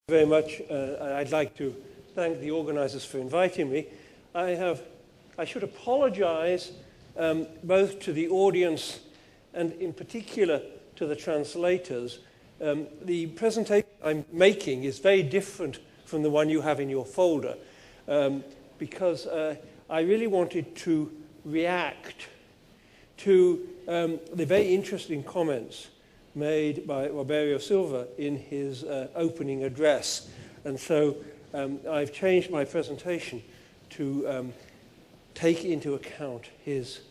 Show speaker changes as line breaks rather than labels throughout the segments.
Very much. I'd like to thank the organizers for inviting me. I should apologize both to the audience and in particular to the translators. The presentation I'm making is very different from the one you have in your folder because I really wanted to react to the very interesting comments made by Roberto Silva in his opening address. And so I've changed my presentation to take into account his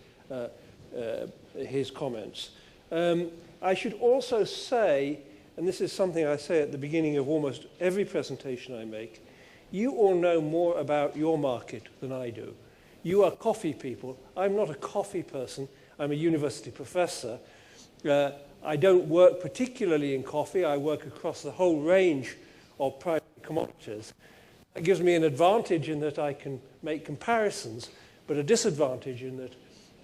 comments. I should also say, and this is something I say at the beginning of almost every presentation I make, you all know more about your market than I do. You are coffee people. I'm not a coffee person. I'm a university professor. I don't work particularly in coffee. I work across the whole range of private commodities. That gives me an advantage in that I can make comparisons, but a disadvantage in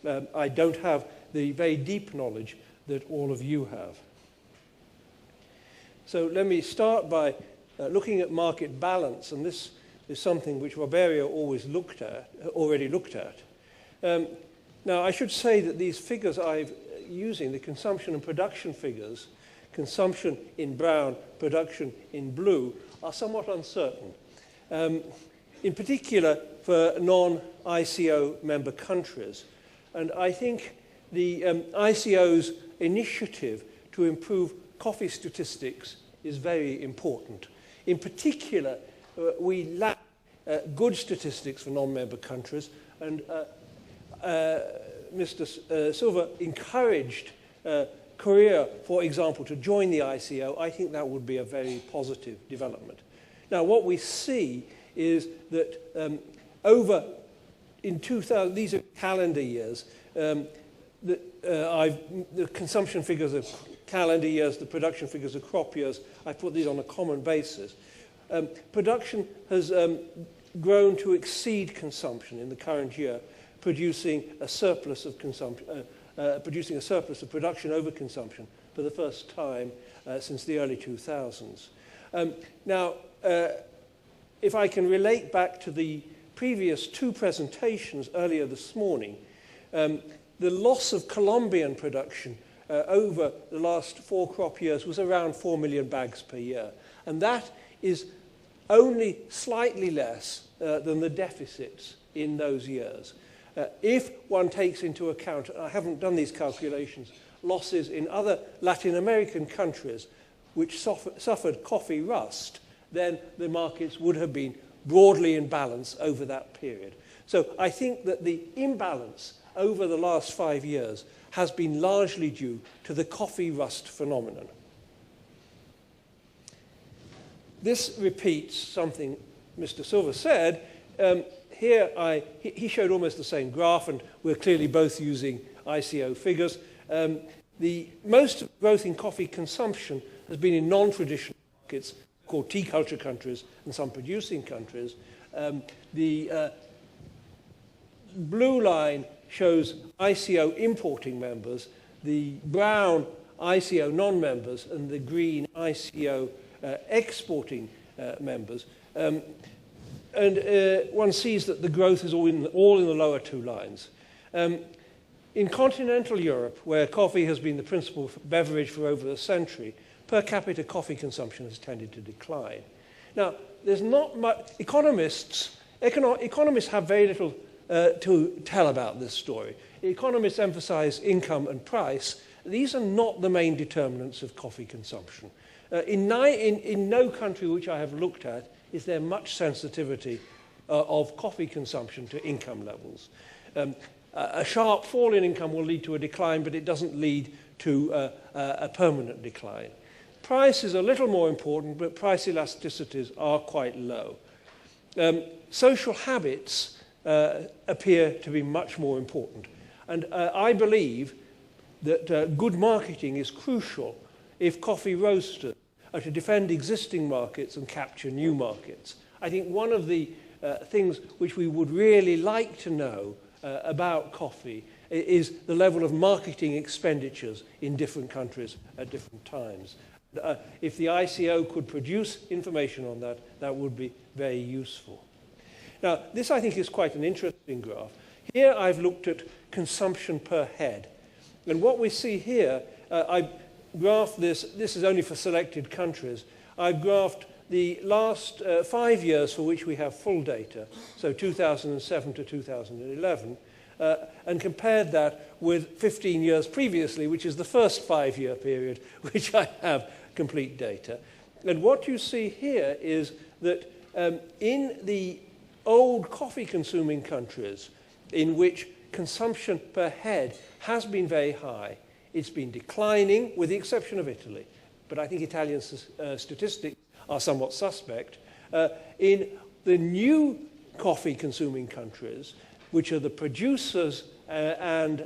that I don't have the very deep knowledge that all of you have. So let me start by looking at market balance, and this is something which Roberto already looked at. Now, I should say that these figures I'm using, the consumption and production figures, consumption in brown, production in blue, are somewhat uncertain. In particular for non-ICO member countries. And I think the ICO's initiative to improve coffee statistics is very important. In particular, we lack good statistics for non-member countries, and Mr. Silva encouraged Korea, for example, to join the ICO. I think that would be a very positive development. Now, what we see is that in 2000, these are calendar years, the consumption figures are calendar years, the production figures are crop years. I put these on a common basis. Production has grown to exceed consumption in the current year, producing a surplus of consumption, producing a surplus of production over consumption for the first time since the early 2000s. Now, if I can relate back to the previous two presentations earlier this morning, the loss of Colombian production over the last 4 crop years was around 4 million bags per year. And that is only slightly less than the deficits in those years. If one takes into account, I haven't done these calculations, losses in other Latin American countries which suffered coffee rust, then the markets would have been broadly in balance over that period. So I think that the imbalance over the last 5 years has been largely due to the coffee rust phenomenon. This repeats something Mr. Silva said. Here he showed almost the same graph, and we're clearly both using ICO figures. The most growth in coffee consumption has been in non-traditional markets called tea culture countries and some producing countries. The blue line shows ICO importing members, the brown ICO non-members, and the green ICO exporting members. And one sees that the growth is all in the lower two lines. In continental Europe, where coffee has been the principal beverage for over a century, per capita coffee consumption has tended to decline. Now, there's not much. Economists have very little to tell about this story. Economists emphasize income and price. These are not the main determinants of coffee consumption. In no country which I have looked at is there much sensitivity of coffee consumption to income levels. A sharp fall in income will lead to a decline, but it doesn't lead to a permanent decline. Price is a little more important, but price elasticities are quite low. Social habits appear to be much more important. And I believe that good marketing is crucial if coffee roasters are to defend existing markets and capture new markets. I think one of the things which we would really like to know about coffee is the level of marketing expenditures in different countries at different times. If the ICO could produce information on that, that would be very useful. Now, this I think is quite an interesting graph. Here I've looked at consumption per head. And what we see here, I graphed this is only for selected countries. I've graphed the last 5 years for which we have full data, so 2007 to 2011, and compared that with 15 years previously, which is the first 5-year period, which I have complete data. And what you see here is that in the old coffee-consuming countries, in which consumption per head has been very high, it's been declining, with the exception of Italy. But I think Italian statistics are somewhat suspect. In the new coffee-consuming countries, which are the producers and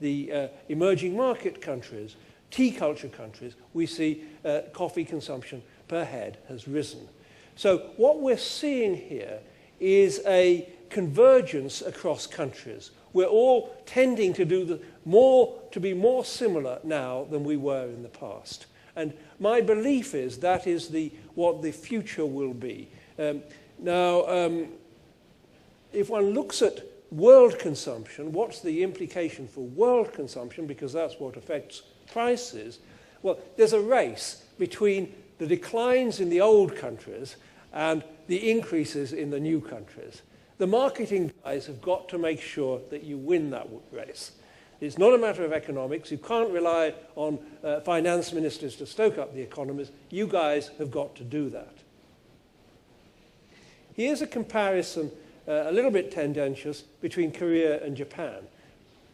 the emerging market countries, tea culture countries, we see coffee consumption per head has risen. So what we're seeing here is a convergence across countries. We're all tending to do to be more similar now than we were in the past. And my belief is that is what the future will be. If one looks at world consumption, what's the implication for world consumption, because that's what affects prices? Well, there's a race between the declines in the old countries and the increases in the new countries. The marketing guys have got to make sure that you win that race. It's not a matter of economics. You can't rely on finance ministers to stoke up the economies. You guys have got to do that. Here's a comparison, a little bit tendentious, between Korea and Japan.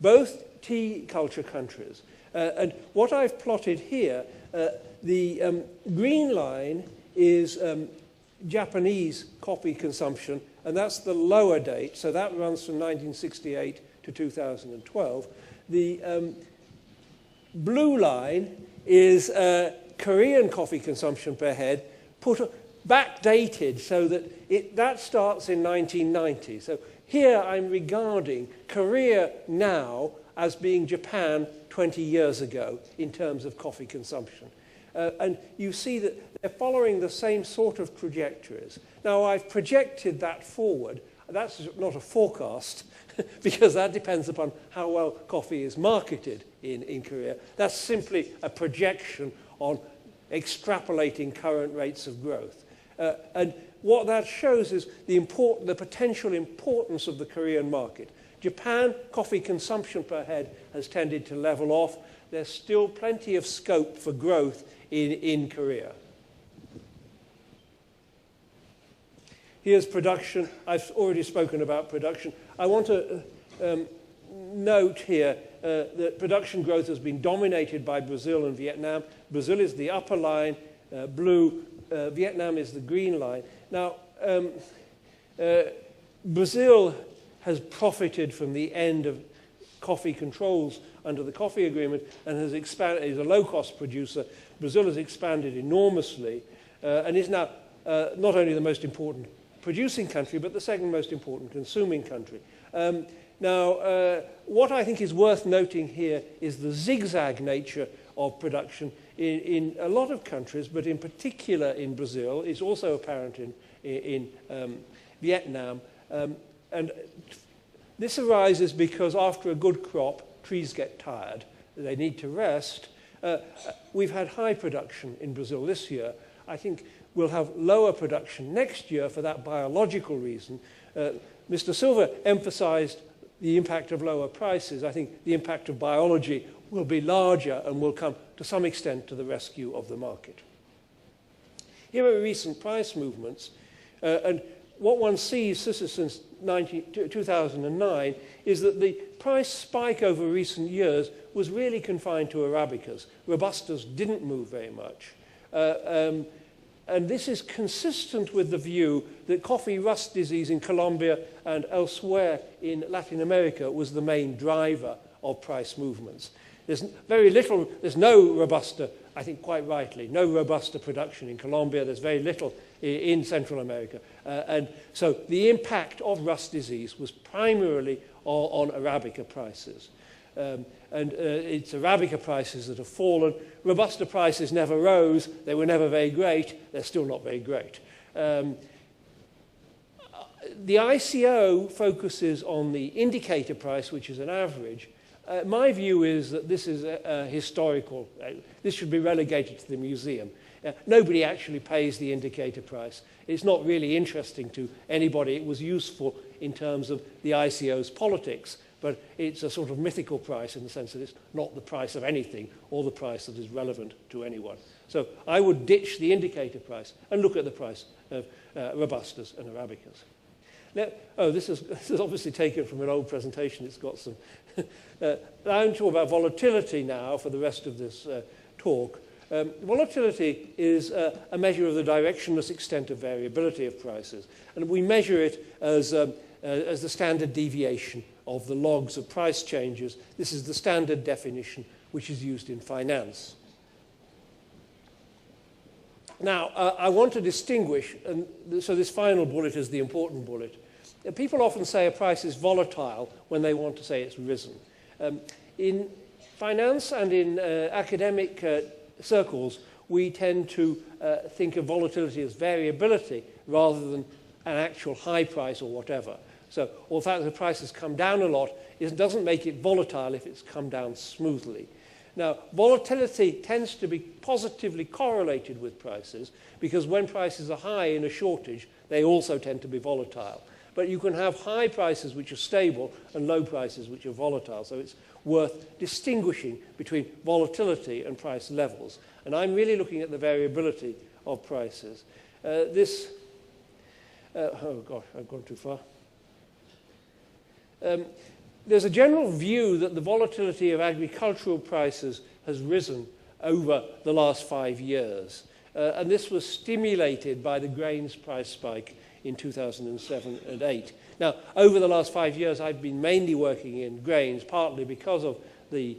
Both tea culture countries. And what I've plotted here, the green line is Japanese coffee consumption, and that's the lower date, so that runs from 1968 to 2012. The blue line is Korean coffee consumption per head, backdated so that that starts in 1990. So here I'm regarding Korea now as being Japan 20 years ago in terms of coffee consumption. And you see that they're following the same sort of trajectories. Now, I've projected that forward. That's not a forecast, because that depends upon how well coffee is marketed in Korea. That's simply a projection on extrapolating current rates of growth. And what that shows is the potential importance of the Korean market. Japan, coffee consumption per head has tended to level off. There's still plenty of scope for growth in Korea. Here's production. I've already spoken about production. I want to note here that production growth has been dominated by Brazil and Vietnam. Brazil is the upper line, blue. Vietnam is the green line. Now, Brazil has profited from the end of coffee controls under the coffee agreement and has expanded, is a low-cost producer. Brazil has expanded enormously and is now not only the most important producing country, but the second most important consuming country. What I think is worth noting here is the zigzag nature of production in a lot of countries, but in particular in Brazil. It's also apparent in Vietnam. And this arises because after a good crop, trees get tired. They need to rest. We've had high production in Brazil this year. I think we'll have lower production next year for that biological reason. Mr. Silva emphasized the impact of lower prices. I think the impact of biology will be larger and will come to some extent to the rescue of the market. Here are recent price movements. And what one sees, this is since 2009, is that the price spike over recent years was really confined to Arabicas. Robustas didn't move very much. And this is consistent with the view that coffee rust disease in Colombia and elsewhere in Latin America was the main driver of price movements. There's no Robusta, I think quite rightly, no Robusta production in Colombia. There's very little in Central America. And so the impact of rust disease was primarily on Arabica prices. It's Arabica prices that have fallen. Robusta prices never rose. They were never very great. They're still not very great. The ICO focuses on the indicator price, which is an average. My view is that this is a historical. This should be relegated to the museum. Nobody actually pays the indicator price. It's not really interesting to anybody. It was useful in terms of the ICO's politics, but it's a sort of mythical price in the sense that it's not the price of anything or the price that is relevant to anyone. So I would ditch the indicator price and look at the price of Robustas and Arabicas. Now, this is obviously taken from an old presentation. It's got some... I'm talking about volatility now for the rest of this talk. Volatility is a measure of the directionless extent of variability of prices. And we measure it as the standard deviation of the logs of price changes. This is the standard definition which is used in finance. Now, I want to distinguish, and so this final bullet is the important bullet. People often say a price is volatile when they want to say it's risen. In finance and in academic circles, we tend to think of volatility as variability rather than an actual high price or whatever. So, or the fact that the price has come down a lot doesn't make it volatile if it's come down smoothly. Now, volatility tends to be positively correlated with prices because when prices are high in a shortage, they also tend to be volatile. But you can have high prices which are stable and low prices which are volatile. So it's worth distinguishing between volatility and price levels. And I'm really looking at the variability of prices. Oh gosh, I've gone too far. There's a general view that the volatility of agricultural prices has risen over the last 5 years. And this was stimulated by the grains price spike in 2007 and 8. Now, over the last 5 years, I've been mainly working in grains, partly because of the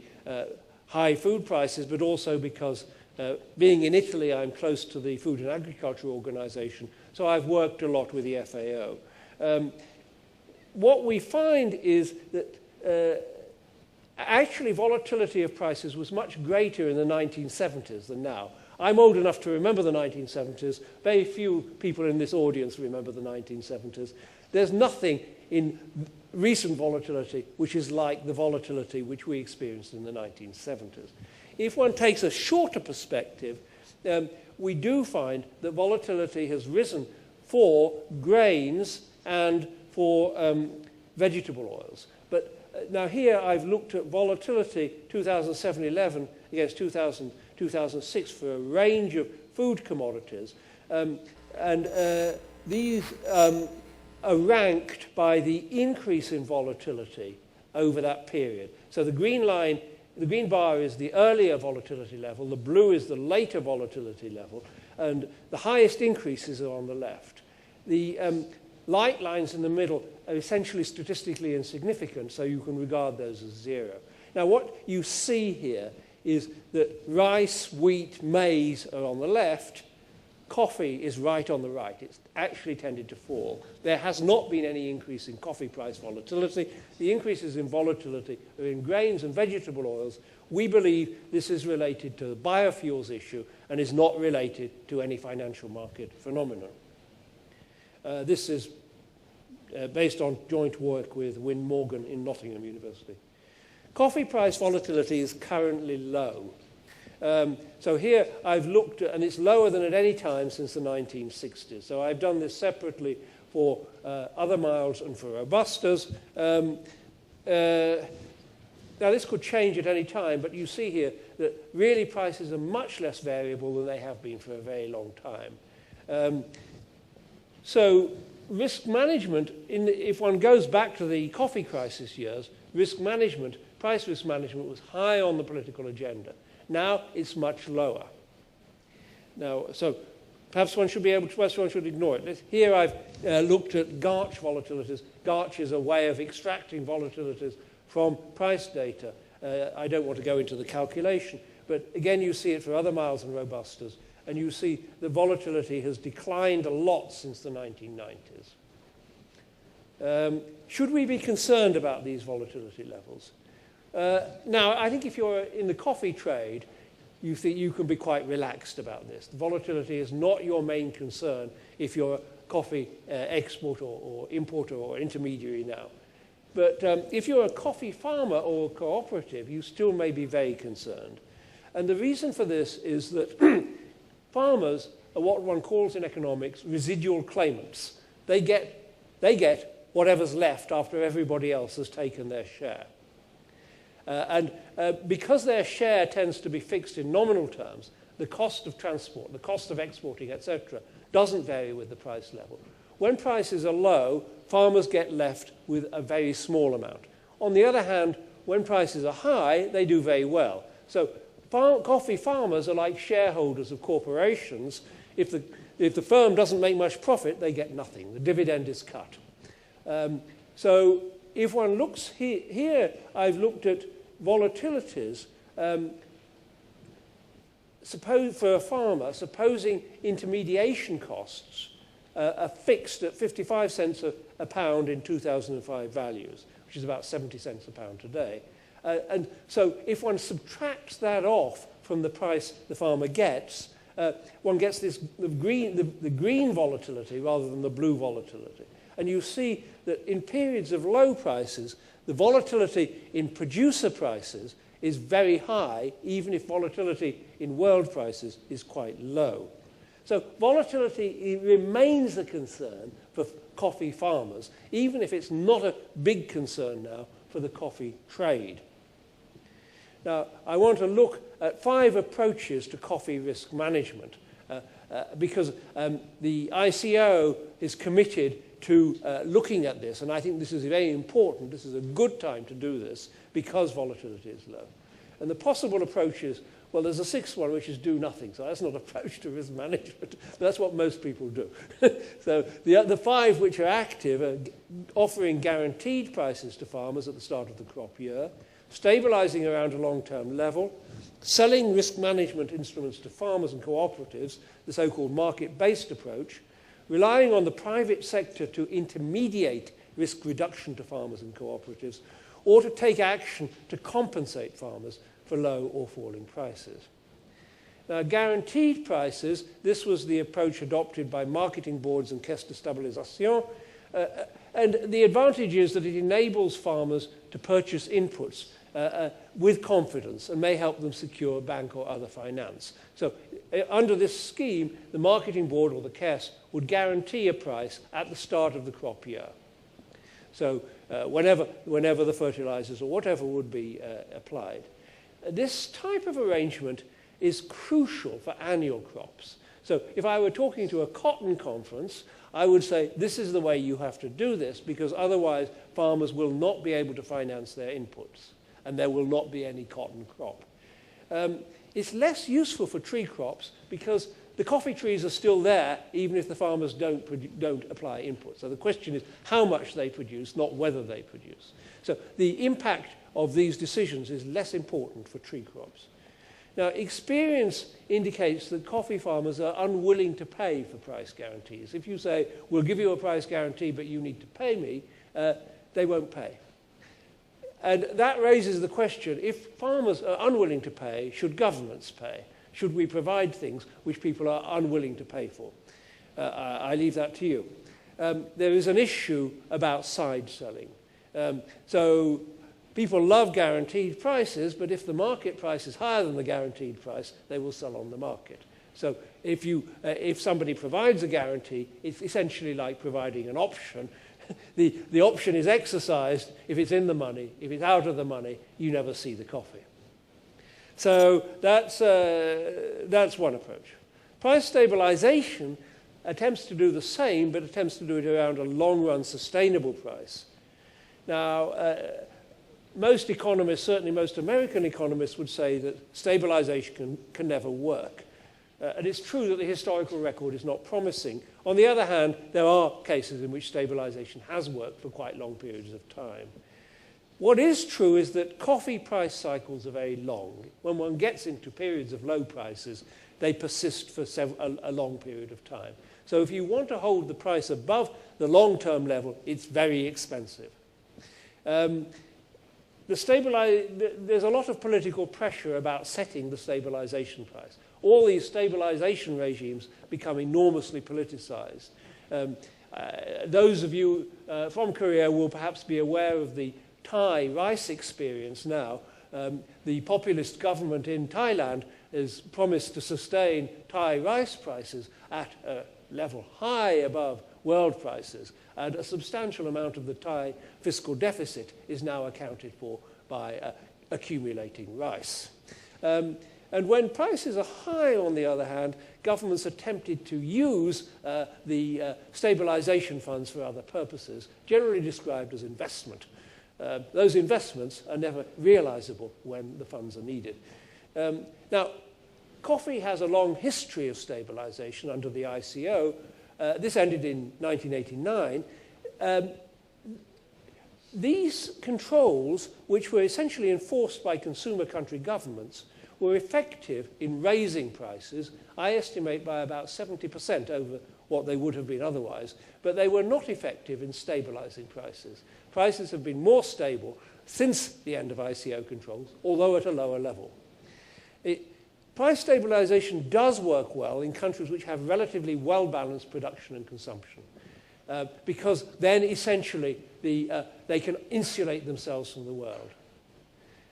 high food prices, but also because being in Italy, I'm close to the Food and Agriculture Organization, so I've worked a lot with the FAO. What we find is that actually volatility of prices was much greater in the 1970s than now. I'm old enough to remember the 1970s. Very few people in this audience remember the 1970s. There's nothing in recent volatility which is like the volatility which we experienced in the 1970s. If one takes a shorter perspective, we do find that volatility has risen for grains and for vegetable oils. But now here I've looked at volatility 2007-11 against 2006 for a range of food commodities. These are ranked by the increase in volatility over that period. So the green line, the green bar is the earlier volatility level, the blue is the later volatility level, and the highest increases are on the left. The light lines in the middle are essentially statistically insignificant, so you can regard those as zero. Now what you see here is that rice, wheat, maize are on the left, coffee is right on the right. It's actually tended to fall. There has not been any increase in coffee price volatility. The increases in volatility are in grains and vegetable oils. We believe this is related to the biofuels issue and is not related to any financial market phenomenon. This is based on joint work with Wyn Morgan in Nottingham University. Coffee price volatility is currently low. So here I've looked at, and it's lower than at any time since the 1960s. So I've done this separately for other miles and for Robustas. Now this could change at any time, but you see here that really prices are much less variable than they have been for a very long time. So risk management, if one goes back to the coffee crisis years, price risk management was high on the political agenda. Now it's much lower. Now, so perhaps one should ignore it. Here I've looked at Garch volatilities. Garch is a way of extracting volatilities from price data. I don't want to go into the calculation, but again you see it for other miles and Robustas, and you see the volatility has declined a lot since the 1990s. Should we be concerned about these volatility levels? Now, I think if you're in the coffee trade, you think you can be quite relaxed about this. Volatility is not your main concern if you're a coffee exporter or importer or intermediary now. But if you're a coffee farmer or a cooperative, you still may be very concerned. And the reason for this is that farmers are what one calls in economics residual claimants. They get whatever's left after everybody else has taken their share. Because their share tends to be fixed in nominal terms, the cost of transport, the cost of exporting, etc., doesn't vary with the price level. When prices are low, farmers get left with a very small amount. On the other hand, when prices are high, they do very well. So coffee farmers are like shareholders of corporations. If the firm doesn't make much profit, they get nothing. The dividend is cut. So if one looks here, I've looked at volatilities. For a farmer, supposing intermediation costs are fixed at 55 cents a pound in 2005 values, which is about 70 cents a pound today. And so if one subtracts that off from the price the farmer gets, one gets the green volatility rather than the blue volatility. And you see that in periods of low prices, the volatility in producer prices is very high, even if volatility in world prices is quite low. So volatility remains a concern for coffee farmers, even if it's not a big concern now for the coffee trade. Now, I want to look at 5 approaches to coffee risk management because the ICO is committed to looking at this, and I think this is very important. This is a good time to do this because volatility is low. And the possible approaches, well, there's a 6th one, which is do nothing. So that's not an approach to risk management, but that's what most people do. So the 5 which are active are offering guaranteed prices to farmers at the start of the crop year, stabilizing around a long-term level, selling risk management instruments to farmers and cooperatives, the so-called market-based approach, relying on the private sector to intermediate risk reduction to farmers and cooperatives, or to take action to compensate farmers for low or falling prices. Now, guaranteed prices, this was the approach adopted by marketing boards and caisses de stabilisation, and the advantage is that it enables farmers to purchase inputs with confidence and may help them secure bank or other finance. So under this scheme, the marketing board or the caisse would guarantee a price at the start of the crop year. So whenever the fertilizers or whatever would be applied. This type of arrangement is crucial for annual crops. So if I were talking to a cotton conference, I would say this is the way you have to do this because otherwise farmers will not be able to finance their inputs and there will not be any cotton crop. It's less useful for tree crops because the coffee trees are still there even if the farmers don't apply inputs. So the question is how much they produce, not whether they produce. So the impact of these decisions is less important for tree crops. Now, experience indicates that coffee farmers are unwilling to pay for price guarantees. If you say, we'll give you a price guarantee, but you need to pay me, they won't pay. And that raises the question, if farmers are unwilling to pay, should governments pay? Should we provide things which people are unwilling to pay for? I leave that to you. There is an issue about side selling. So people love guaranteed prices, but if the market price is higher than the guaranteed price, they will sell on the market. So if somebody provides a guarantee, it's essentially like providing an option. The option is exercised if it's in the money. If it's out of the money, you never see the coffee. So that's one approach. Price stabilization attempts to do the same, but attempts to do it around a long-run sustainable price. Now, most economists, certainly most American economists, would say that stabilization can never work. And it's true that the historical record is not promising. On the other hand, there are cases in which stabilization has worked for quite long periods of time. What is true is that coffee price cycles are very long. When one gets into periods of low prices, they persist for a long period of time. So if you want to hold the price above the long-term level, it's very expensive. there's a lot of political pressure about setting the stabilization price. All these stabilization regimes become enormously politicized. Those of you from Korea will perhaps be aware of the Thai rice experience now. The populist government in Thailand has promised to sustain Thai rice prices at a level high above world prices, and a substantial amount of the Thai fiscal deficit is now accounted for by accumulating rice. And when prices are high, on the other hand, governments are tempted to use the stabilization funds for other purposes, generally described as investment. Those investments are never realizable when the funds are needed. Now, coffee has a long history of stabilization under the ICO. This ended in 1989. These controls, which were essentially enforced by consumer country governments, were effective in raising prices, I estimate by about 70% over what they would have been otherwise, but they were not effective in stabilizing prices. Prices have been more stable since the end of ICO controls, although at a lower level. Price stabilization does work well in countries which have relatively well-balanced production and consumption, because then essentially they can insulate themselves from the world.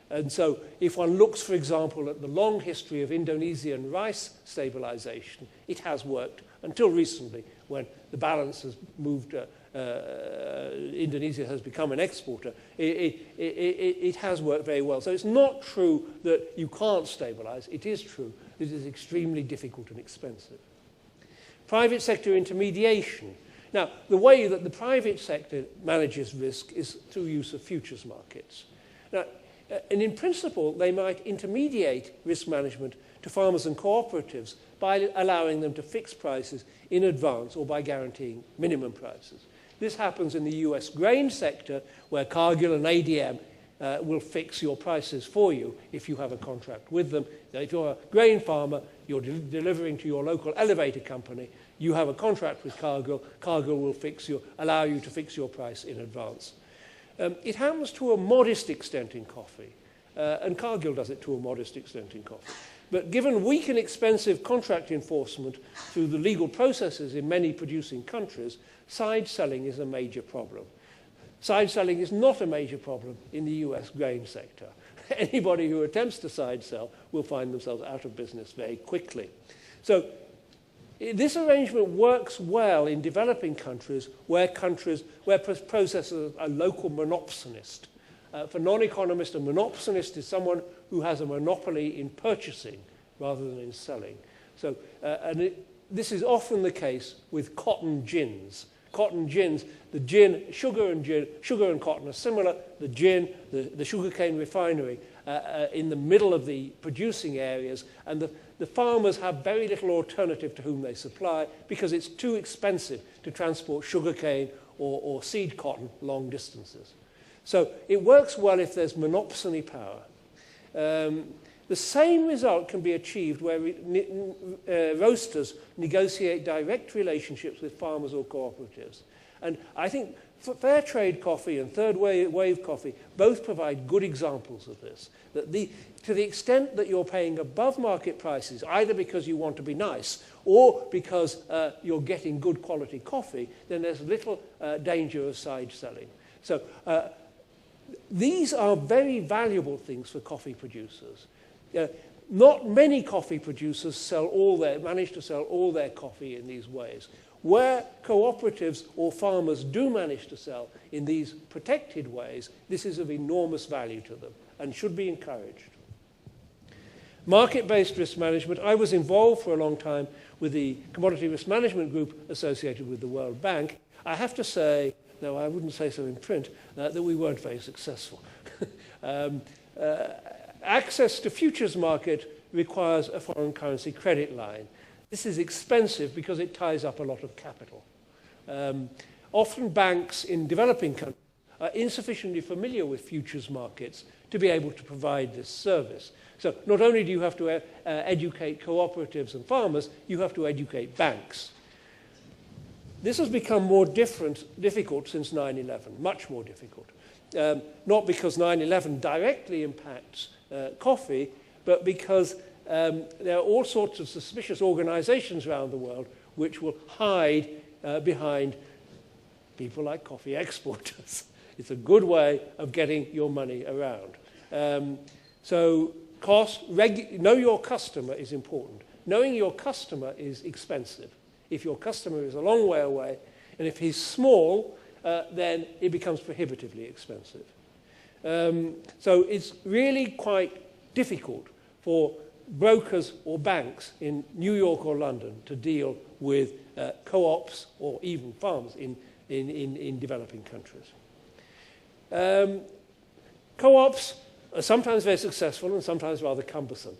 And so if one looks, for example, at the long history of Indonesian rice stabilization, it has worked until recently when the balance has moved, Indonesia has become an exporter. It has worked very well. So it's not true that you can't stabilize. It is true that it is extremely difficult and expensive. Private sector intermediation. Now, the way that the private sector manages risk is through use of futures markets. Now, and in principle, they might intermediate risk management to farmers and cooperatives by allowing them to fix prices in advance or by guaranteeing minimum prices. This happens in the US grain sector, where Cargill and ADM will fix your prices for you if you have a contract with them. Now, if you're a grain farmer, you're delivering to your local elevator company, you have a contract with Cargill, Cargill will allow you to fix your price in advance. It happens to a modest extent in coffee, and Cargill does it to a modest extent in coffee. But given weak and expensive contract enforcement through the legal processes in many producing countries, side selling is a major problem. Side selling is not a major problem in the US grain sector. Anybody who attempts to side sell will find themselves out of business very quickly. So this arrangement works well in developing countries where processors are local monopsonist. For non-economists, a monopsonist is someone who has a monopoly in purchasing rather than in selling. So, this is often the case with cotton gins. Cotton gins, the gin, sugar and cotton are similar. The gin, the sugarcane refinery in the middle of the producing areas, and the farmers have very little alternative to whom they supply because it's too expensive to transport sugarcane or seed cotton long distances. So it works well if there's monopsony power. The same result can be achieved where roasters negotiate direct relationships with farmers or cooperatives. And I think fair trade coffee and third wave coffee both provide good examples of this. That to the extent that you're paying above market prices, either because you want to be nice or because you're getting good quality coffee, then there's little danger of side selling. So these are very valuable things for coffee producers. Not many coffee producers manage to sell all their coffee in these ways. Where cooperatives or farmers do manage to sell in these protected ways, this is of enormous value to them and should be encouraged. Market-based risk management. I was involved for a long time with the Commodity Risk Management Group associated with the World Bank. I have to say, though I wouldn't say so in print, that we weren't very successful. Access to futures market requires a foreign currency credit line. This is expensive because it ties up a lot of capital. Often banks in developing countries are insufficiently familiar with futures markets to be able to provide this service. So not only do you have to educate cooperatives and farmers, you have to educate banks. This has become more difficult since 9/11, much more difficult. not because 9/11 directly impacts coffee, but because there are all sorts of suspicious organizations around the world which will hide behind people like coffee exporters. It's a good way of getting your money around. So cost, know your customer is important. Knowing your customer is expensive. If your customer is a long way away, and if he's small, then it becomes prohibitively expensive. So it's really quite difficult for brokers or banks in New York or London to deal with co-ops or even farms in developing countries. Co-ops are sometimes very successful and sometimes rather cumbersome.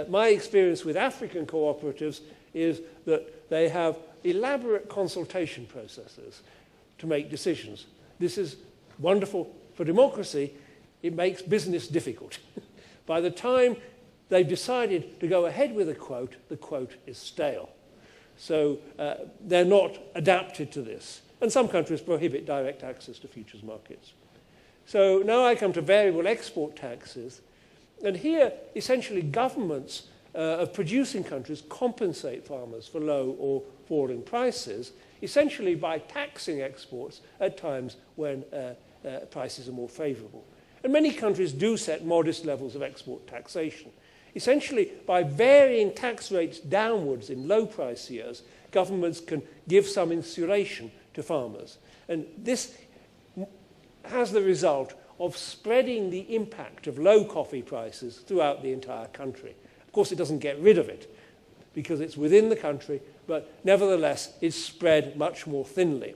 My experience with African cooperatives is that they have elaborate consultation processes to make decisions. This is wonderful for democracy. It makes business difficult. By the time they've decided to go ahead with a quote, the quote is stale. So they're not adapted to this. And some countries prohibit direct access to futures markets. So now I come to variable export taxes. And here, essentially, governments of producing countries compensate farmers for low or falling prices, essentially by taxing exports at times when prices are more favorable. And many countries do set modest levels of export taxation. Essentially, by varying tax rates downwards in low-price years, governments can give some insulation to farmers. And this has the result of spreading the impact of low coffee prices throughout the entire country. Of course, it doesn't get rid of it because it's within the country, but nevertheless, it's spread much more thinly.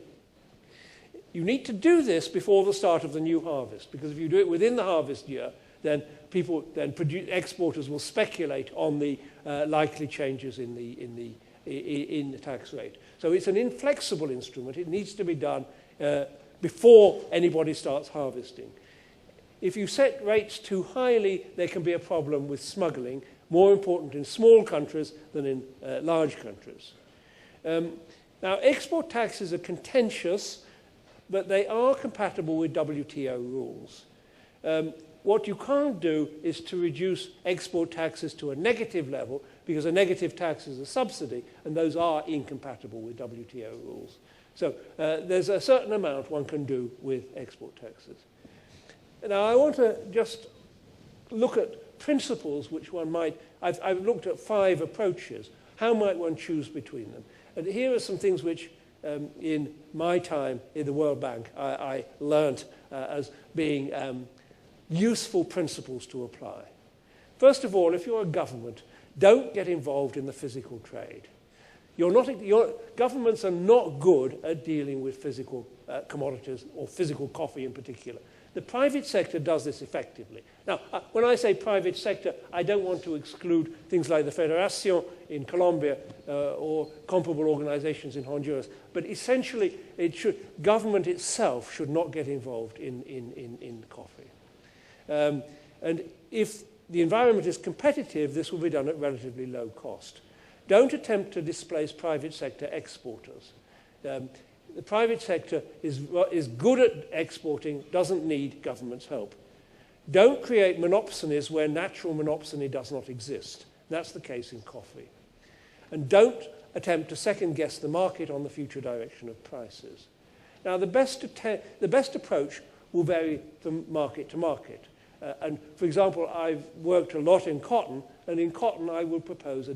You need to do this before the start of the new harvest, because if you do it within the harvest year, then exporters will speculate on the likely changes in the tax rate. So it's an inflexible instrument. It needs to be done before anybody starts harvesting. If you set rates too highly, there can be a problem with smuggling, more important in small countries than in large countries. Now, export taxes are contentious, but they are compatible with WTO rules. What you can't do is to reduce export taxes to a negative level, because a negative tax is a subsidy, and those are incompatible with WTO rules. So there's a certain amount one can do with export taxes. Now, I want to just look at principles which one might... I've looked at 5 approaches. How might one choose between them? And here are some things which, in my time in the World Bank, I learned as being useful principles to apply. First of all, if you're a government, don't get involved in the physical trade. Governments are not good at dealing with physical commodities, or physical coffee in particular. The private sector does this effectively. Now, when I say private sector, I don't want to exclude things like the Federación in Colombia or comparable organizations in Honduras, but essentially government itself should not get involved in coffee. And if the environment is competitive, this will be done at relatively low cost. Don't attempt to displace private sector exporters. The private sector is good at exporting, doesn't need government's help. Don't create monopsonies where natural monopsony does not exist. That's the case in coffee. And don't attempt to second-guess the market on the future direction of prices. Now, the best approach will vary from market to market. And for example, I've worked a lot in cotton, and in cotton I would propose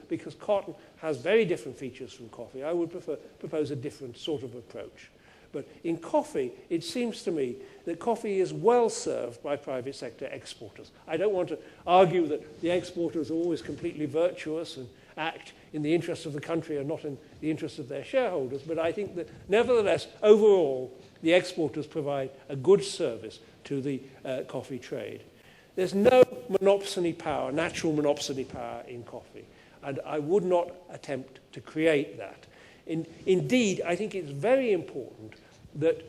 because cotton has very different features from coffee, I would propose a different sort of approach. But in coffee, it seems to me that coffee is well served by private sector exporters. I don't want to argue that the exporters are always completely virtuous and act in the interest of the country and not in the interest of their shareholders, but I think that nevertheless, overall, the exporters provide a good service to the coffee trade. There's no monopsony power, natural monopsony power in coffee, and I would not attempt to create that. Indeed, I think it's very important that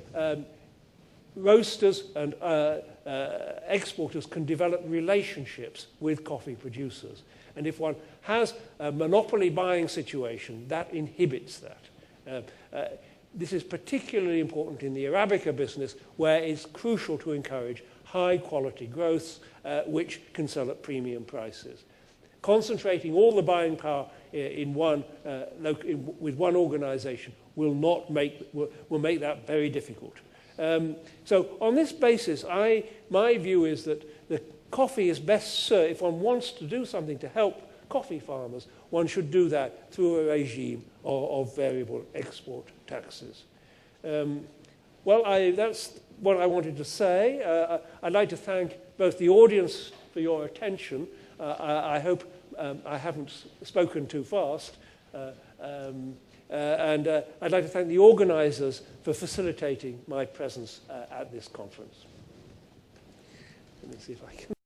roasters and exporters can develop relationships with coffee producers. And if one has a monopoly buying situation, that inhibits that. This is particularly important in the Arabica business, where it's crucial to encourage high-quality growths, which can sell at premium prices. Concentrating all the buying power in with one organization will make that very difficult. So on this basis, my view is that the coffee is best served. If one wants to do something to help coffee farmers, one should do that through a regime of variable export taxes. Well, that's what I wanted to say. I'd like to thank both the audience for your attention. I hope I haven't spoken too fast. And I'd like to thank the organizers for facilitating my presence at this conference. Let me see if I can.